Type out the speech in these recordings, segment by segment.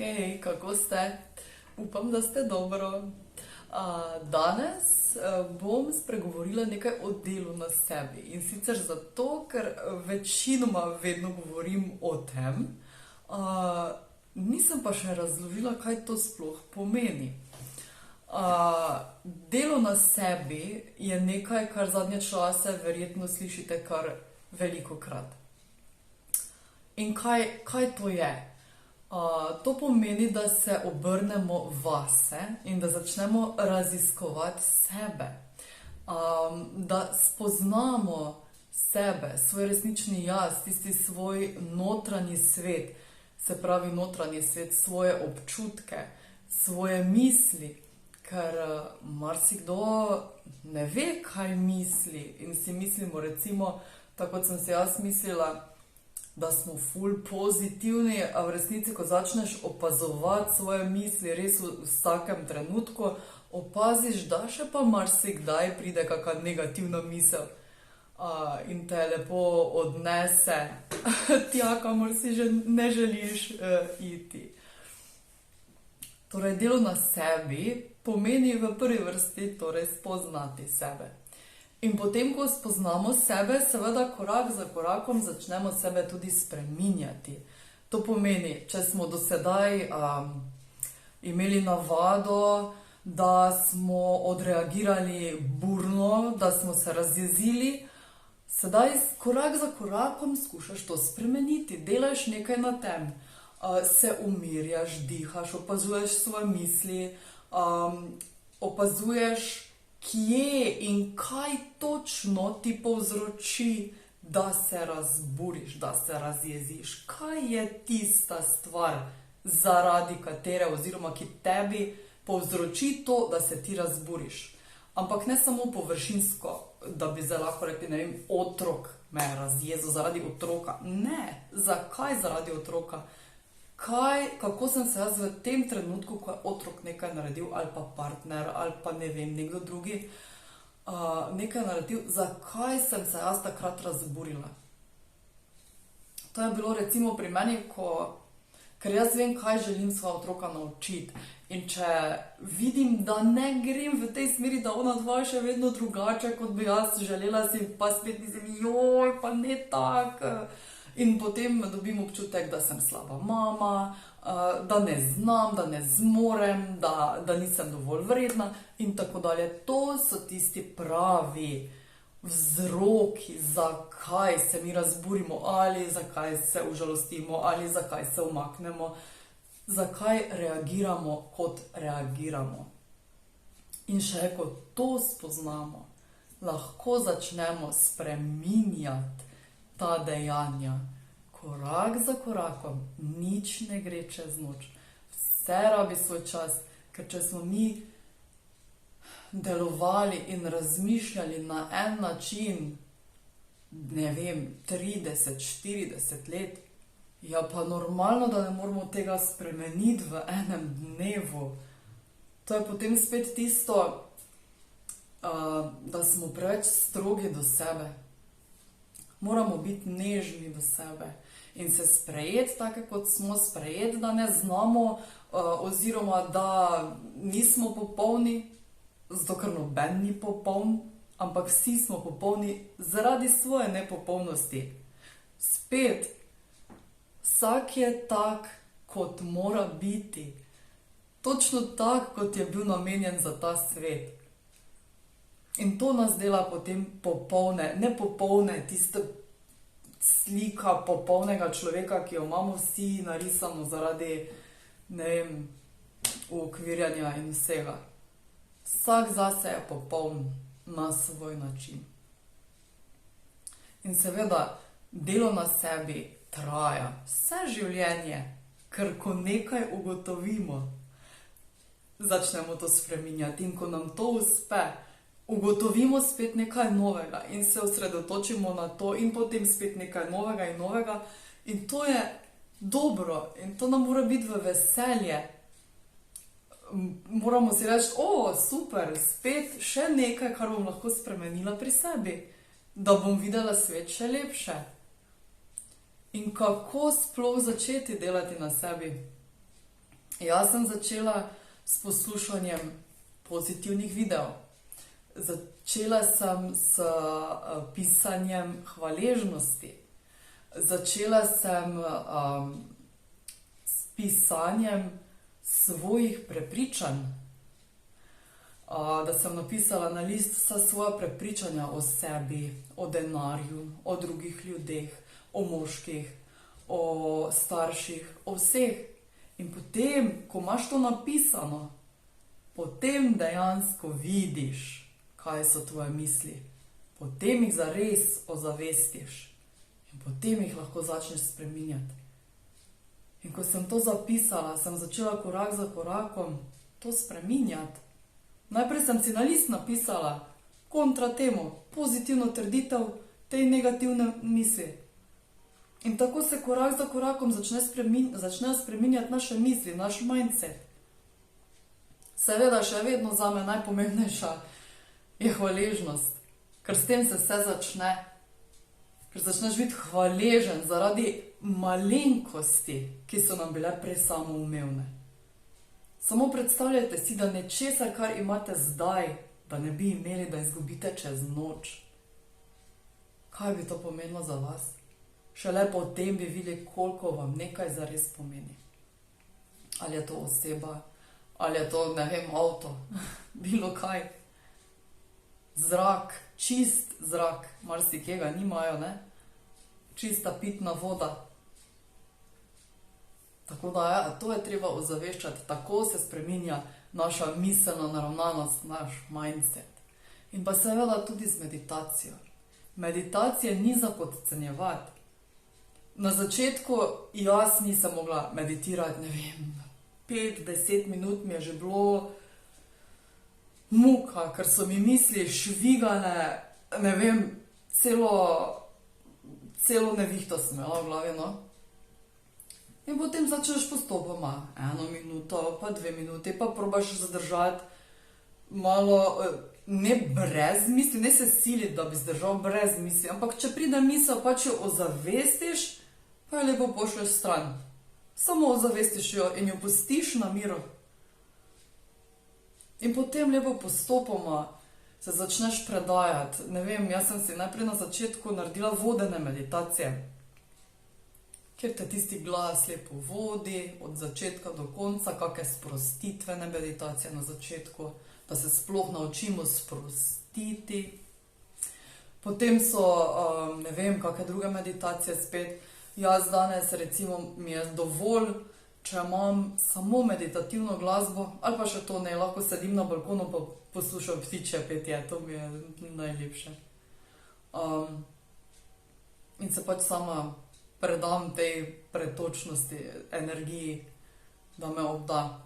Hej, kako ste? Upam, da ste dobro. Danes bom spregovorila nekaj o delu na sebi. In sicer zato, ker večinoma vedno govorim o tem, nisem pa še razložila, kaj to sploh pomeni. Delo na sebi je nekaj, kar zadnje čase verjetno slišite kar velikokrat. In kaj to je? To pomeni, da se obrnemo vase in da začnemo raziskovati sebe. Da spoznamo sebe, svoj resnični jaz, tisti svoj notranji svet, se pravi notranji svet, svoje občutke, svoje misli, ker marsikdo ne ve, kaj misli in si mislimo, recimo, tako kot sem si jaz mislila, da smo ful pozitivni, a v resnici, ko začneš opazovati svoje misli res v vsakem trenutku, opaziš, da še pa marsikdaj pride kakšna negativna misel in te lepo odnese tja, kamor si že ne želiš iti. Torej, delo na sebi pomeni v prvi vrsti torej spoznati sebe. In potem, ko spoznamo sebe, seveda korak za korakom začnemo sebe tudi spreminjati. To pomeni, če smo do sedaj imeli navado, da smo odreagirali burno, da smo se razjezili, sedaj korak za korakom skušaš to spremeniti, delaš nekaj na tem, se umirjaš, dihaš, opazuješ svoje misli, opazuješ, kje in kaj točno ti povzroči, da se razburiš, da se razjeziš. Kaj je tista stvar, zaradi katere oziroma ki tebi povzroči to, da se ti razburiš. Ampak ne samo površinsko, da bi zdaj lahko rekli, ne vem, otrok me je razjezil zaradi otroka. Ne, zakaj zaradi otroka? Kako sem se jaz v tem trenutku, ko je otrok nekaj naredil, ali pa partner, ali pa ne vem, nekdo drugi, nekaj naredil, zakaj sem se jaz takrat razburila? To je bilo recimo pri meni, ker jaz vem, kaj želim svoja otroka naučiti. In če vidim, da ne grem v tej smeri, da ona dva je še vedno drugače, kot bi jaz želela, si pa spet mislim, joj, pa ne tako. In potem dobim občutek, da sem slaba mama, da ne znam, da ne zmorem, da nisem dovolj vredna in tako dalje. To so tisti pravi vzroki, zakaj se mi razburimo ali zakaj se užalostimo ali zakaj se umaknemo, zakaj reagiramo, kot reagiramo. In še ko to spoznamo, lahko začnemo spreminjati ta dejanja, korak za korakom, nič ne gre čez noč, vse rabi svoj čas, ker če smo mi delovali in razmišljali na en način, ne vem, 30, 40 let, ja pa normalno, da ne moramo tega spremeniti v enem dnevu. To je potem spet tisto, da smo preveč strogi do sebe. Moramo biti nežni do sebe in se sprejeti take, kot smo, sprejeti, da ne znamo oziroma da nismo popolni, zato ker noben ni popoln, ampak vsi smo popolni zaradi svoje nepopolnosti. Spet, vsak je tak, kot mora biti. Točno tak, kot je bil namenjen za ta svet. In to nas dela potem popolne, nepopolne, tista slika popolnega človeka, ki jo imamo vsi narisano zaradi, ne vem, uokvirjanja in vsega. Vsak zase je popoln na svoj način. In seveda, delo na sebi traja vse življenje, ker ko nekaj ugotovimo, začnemo to spreminjati in ko nam to uspe, ugotovimo spet nekaj novega in se osredotočimo na to in potem spet nekaj novega in novega in to je dobro in to nam mora biti v veselje. Moramo si reči, super, spet še nekaj, kar bom lahko spremenila pri sebi, da bom videla svet še lepše. In kako sploh začeti delati na sebi? Jaz sem začela s poslušanjem pozitivnih videov. Začela sem s pisanjem hvaležnosti. Začela sem s pisanjem svojih prepričanj. Da sem napisala na list vsa svoja prepričanja o sebi, o denarju, o drugih ljudeh, o moških, o starših, o vseh. In potem, ko imaš to napisano, potem dejansko vidiš, kaj so tvoje misli. Potem jih zares ozavestiš in potem jih lahko začneš spreminjati. In ko sem to zapisala, sem začela korak za korakom to spreminjati. Najprej sem si na list napisala kontra temu, pozitivno trditev tej negativne misli. In tako se korak za korakom začnejo spreminjati naše misli, naš mindset. Seveda še vedno zame najpomembnejša je hvaležnost, ker s tem se vse začne. Ker začneš biti hvaležen zaradi malenkosti, ki so nam bile prej samoumevne. Samo predstavljajte si, da nečesa, kar imate zdaj, da ne bi imeli, da izgubite čez noč. Kaj bi to pomenilo za vas? Šele potem bi videli, koliko vam nekaj zares pomeni. Ali je to oseba, ali je to, ne vem, avto, bilo kaj. Zrak, čist zrak, marsikega nimajo, ne? Čista pitna voda. Tako da, ja, to je treba ozaveščati, tako se spreminja naša miselna naravnanost, naš mindset. In pa seveda tudi z meditacijo. Meditacija ni za podcenjevati. Na začetku jaz nisem mogla meditirati, ne vem, 5-10 minut mi je že bilo muka, ker so mi misli švigale, ne vem, celo nevihto sem imela v glavi, no. In potem začneš postopoma, 1 minuto, pa 2 minute, pa probaš zadržati malo, ne brez misli, ne se siliti, da bi zdržal brez misli, ampak če pride misel, pa če jo ozavestiš, pa jo lepo pošlješ stran. Samo ozavestiš jo in jo pustiš na miru. In potem lepo postopoma se začneš predajati. Ne vem, jaz sem si najprej na začetku naredila vodene meditacije, kjer te tisti glas lepo vodi od začetka do konca, kakšne sprostitvene meditacije na začetku, da se sploh naučimo sprostiti. Potem so, ne vem, kakšne druge meditacije spet. Jaz danes, recimo, mi je dovolj, če imam samo meditativno glasbo, ali pa še to ne, lahko sedim na balkonu pa poslušam ptičje petje, to mi je najlepše. In se pač sama predam tej pretočnosti, energiji, da me obda.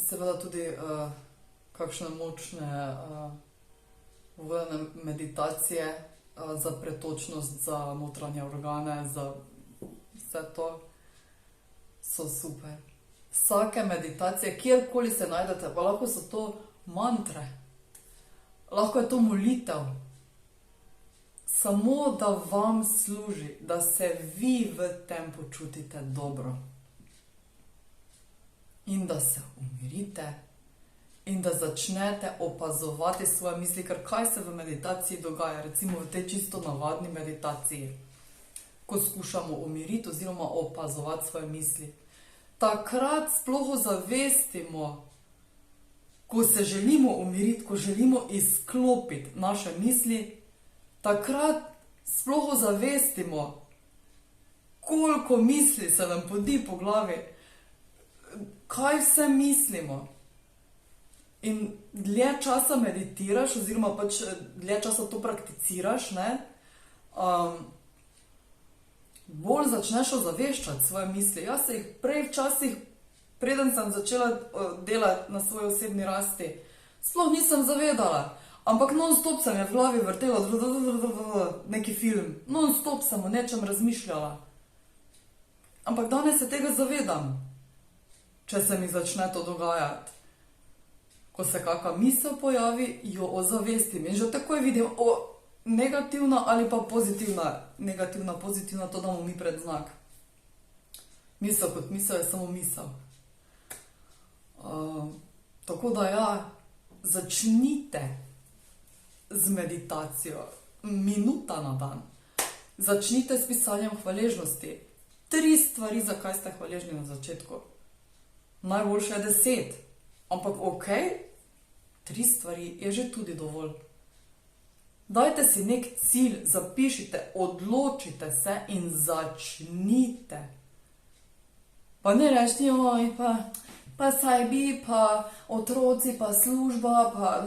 Seveda tudi kakšne močne vodene meditacije za pretočnost, za notranje organe, za vse to so super. Vsake meditacije, kjerkoli se najdete, pa lahko so to mantre, lahko je to molitev. Samo da vam služi, da se vi v tem počutite dobro. In da se umirite in da začnete opazovati svoje misli, ker kaj se v meditaciji dogaja, recimo v tej čisto navadni meditaciji, ko skušamo umiriti oziroma opazovati svoje misli. Takrat sploh ozavestimo, ko se želimo umiriti, ko želimo izklopiti naše misli, takrat sploh ozavestimo, koliko misli se nam podi po glavi, kaj vse mislimo. In dlje časa meditiraš, oziroma pač dlje časa to prakticiraš, ne, bolj začneš ozaveščati svoje misli. Jaz se jih prej včasih, preden sem začela delati na svoji osebni rasti, sploh nisem zavedala. Ampak non-stop sem je v glavi vrtela, neki film, non-stop sem o nečem razmišljala. Ampak danes se tega zavedam, če se mi začne to dogajati. Ko se kakšna misel pojavi, jo ozavestim in že takoj vidim, negativna ali pa pozitivna. Negativna, pozitivna, to damo mi pred znak. Misel kot misel je samo misel. Tako da ja, začnite z meditacijo, minuta na dan. Začnite s pisanjem hvaležnosti. 3 stvari, za kaj ste hvaležni na začetku. Najboljše je 10, ampak ok, 3 stvari je že tudi dovolj. Dajte si nek cilj, zapišite, odločite se in začnite. Pa ne rečite, joj, pa saj bi, pa otroci, pa služba, pa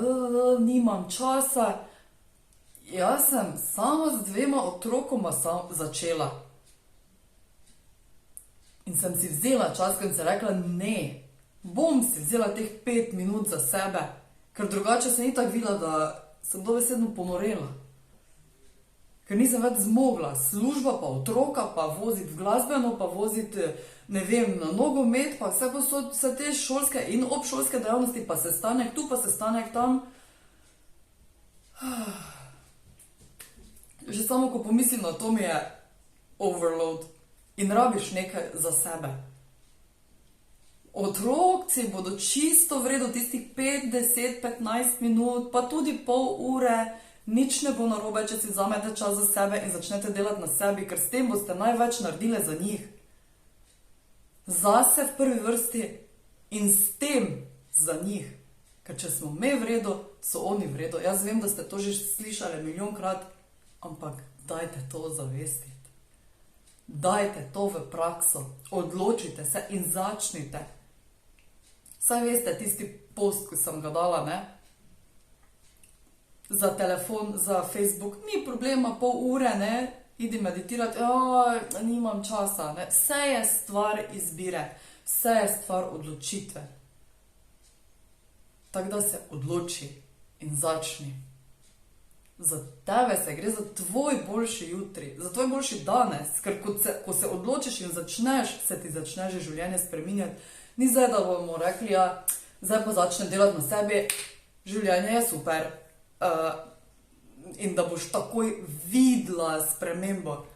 nimam časa. Jaz sem samo z 2 otrokoma začela. In sem si vzela čas, ker sem rekla, ne, bom si vzela teh 5 minut za sebe, ker drugače se ni tako videla, da sem dobesedno ponorela. Ker nisem več zmogla, služba, pa otroka, pa voziti v glasbeno, pa voziti, ne vem, na nogomet, pa vse te šolske in obšolske dejavnosti, pa sestanek tu, pa sestanek tam. Že samo, ko pomislim na to, mi je overload. In rabiš nekaj za sebe. Otroci bodo čisto v redu tistih 5, 10, 15 minut, pa tudi pol ure, nič ne bo narobe, če si vzamete čas za sebe in začnete delati na sebi, ker s tem boste največ naredili za njih. Zase v prvi vrsti in s tem za njih. Ker če smo mi v redu, so oni v redu. Jaz vem, da ste to že slišali milijonkrat, ampak dajte to zavestiti. Dajte to v prakso, odločite se in začnite. Saj veste, tisti post, ki sem ga dala, ne? Za telefon, za Facebook, ni problema, pol ure, ne? Idi meditirati, nimam časa, ne? Vse je stvar izbire, vse je stvar odločitve. Tako da se odloči in začni. Za tebe se gre za tvoj boljši jutri, za tvoj boljši danes, ker ko se odločiš in začneš, se ti začne že življenje spreminjati. Ni zdaj, da bomo rekli, ja, zdaj pa začnem delati na sebi, življenje je super in da boš takoj videla spremembo.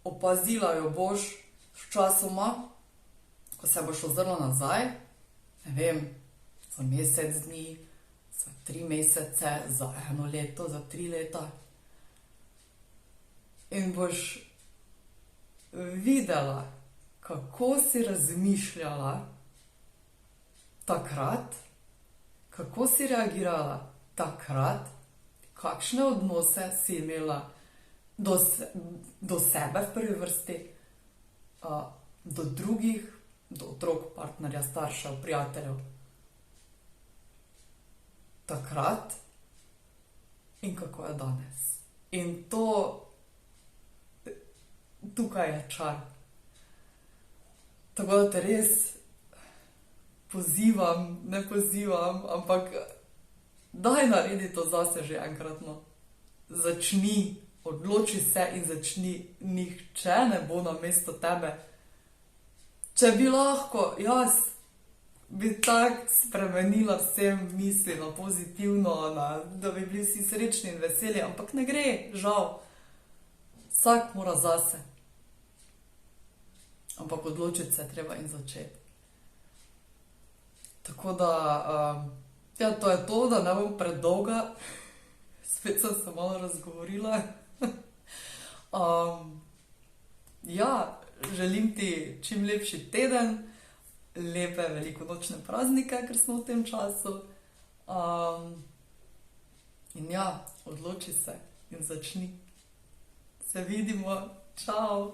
Opazila jo boš sčasoma, ko se boš ozrla nazaj, ne vem, za mesec dni, za 3 mesece, za 1 leto, za 3 leta. In boš videla, kako si razmišljala takrat, kako si reagirala takrat, kakšne odnose si imela do sebe v prvi vrsti, do drugih, do otrok, partnerja, staršev, prijateljev. Takrat in kako je danes. In tukaj je čar. Tako da te res ne pozivam, ampak daj naredi to zase že enkratno. Začni, odloči se in začni. Nihče ne bo namesto tebe. Če bi lahko, jaz bi tako spremenila vsem misli na pozitivno, da bi bili vsi srečni in veseli, ampak ne gre, žal. Vsak mora zase. Ampak odločiti se treba in začeti. Tako da, ja, to je to, da ne bom predolga. Spet sem se malo razgovorila. Ja, želim ti čim lepši teden, lepe velikonočne praznike, ker smo v tem času. In ja, odloči se in začni. Se vidimo, čau!